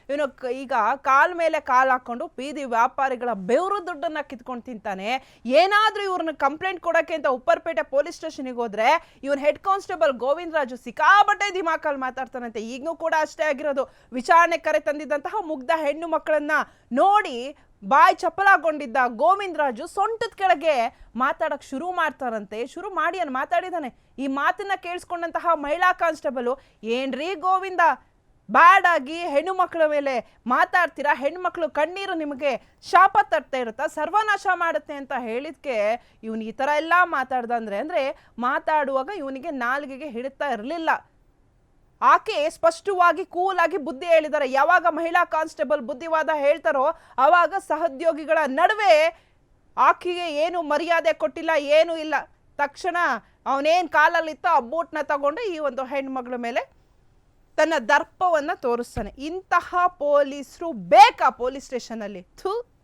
ಇವನು ಈಗ ಕಾಲ್ ಮೇಲೆ ಕಾಲ್ ಹಾಕೊಂಡು ಬೀದಿ ವ್ಯಾಪಾರಿಗಳ ಬೆವರು ದುಡ್ಡನ್ನ ಕಿತ್ಕೊಂಡು ತಿಂತಾನೆ. ಏನಾದ್ರೂ ಇವ್ರನ್ನ ಕಂಪ್ಲೇಂಟ್ ಕೊಡಕ್ಕೆ ಅಂತ ಉಪ್ಪರ್ಪೇಟೆ ಪೊಲೀಸ್ ಸ್ಟೇಷನ್ಗೆ ಹೋದ್ರೆ ಇವನ್ ಹೆಡ್ ಕಾನ್ಸ್ಟೇಬಲ್ ಗೋವಿಂದ ರಾಜು ಸಿಕ್ಕಾಬಟ್ಟೆ ದಿಮಾಕಲ್ಲಿ ಮಾತಾಡ್ತಾನಂತೆ. ಈಗಲೂ ಕೂಡ ಅಷ್ಟೇ ಆಗಿರೋದು. ವಿಚಾರಣೆ ಕರೆ ತಂದಿದ್ದಂತಹ ಮುಗ್ಧ ಹೆಣ್ಣು ಮಕ್ಕಳನ್ನ ನೋಡಿ ಬಾಯಿ ಚಪ್ಪಲಾಗೊಂಡಿದ್ದ ಗೋವಿಂದ ರಾಜು ಸೊಂಟದ ಕೆಳಗೆ ಮಾತಾಡಕ್ ಶುರು ಮಾಡ್ತಾರಂತೆ. ಶುರು ಮಾಡಿ ಮಾತಾಡಿದಾನೆ. ಈ ಮಾತನ್ನ ಕೇಳಿಸ್ಕೊಂಡಂತಹ ಮಹಿಳಾ ಕಾನ್ಸ್ಟೇಬಲ್, ಏನ್ರೀ ಗೋವಿಂದ, ಬ್ಯಾಡ್ ಆಗಿ ಹೆಣ್ಣು ಮಕ್ಕಳ ಮೇಲೆ ಮಾತಾಡ್ತೀರಾ, ಹೆಣ್ಣು ಮಕ್ಕಳು ಕಣ್ಣೀರು ನಿಮಗೆ ಶಾಪ ತರ್ತಾ ಇರುತ್ತಾ, ಸರ್ವನಾಶ ಮಾಡುತ್ತೆ ಅಂತ ಹೇಳಿದ್ಕೆ ಇವನು ಈ ತರ ಎಲ್ಲ ಅಂದ್ರೆ ಮಾತಾಡುವಾಗ ಇವನಿಗೆ ನಾಲ್ಗೆಗೆ ಹಿಡಿತಾ ಇರಲಿಲ್ಲ. ಆಕೆ ಸ್ಪಷ್ಟವಾಗಿ ಕೂಲ್ ಆಗಿ ಬುದ್ಧಿ ಹೇಳಿದ್ದಾರೆ. ಯಾವಾಗ ಮಹಿಳಾ ಕಾನ್ಸ್ಟೇಬಲ್ ಬುದ್ಧಿವಾದ ಹೇಳ್ತಾರೋ ಅವಾಗ ಸಹೋದ್ಯೋಗಿಗಳ ನಡುವೆ ಆಕೆಗೆ ಏನು ಮರ್ಯಾದೆ ಕೊಟ್ಟಿಲ್ಲ, ಏನು ಇಲ್ಲ. ತಕ್ಷಣ ಅವನೇನ್ ಕಾಲಲ್ಲಿತ್ತ ಆ ಬೂಟ್ನ ತಗೊಂಡು ಈ ಒಂದು ಹೆಣ್ಮಗಳ ಮೇಲೆ ತನ್ನ ದರ್ಪವನ್ನ ತೋರಿಸ್ತಾನೆ. ಇಂತಹ ಪೊಲೀಸರು ಬೇಕಾ ಪೊಲೀಸ್ ಸ್ಟೇಷನ್ ಅಲ್ಲಿ?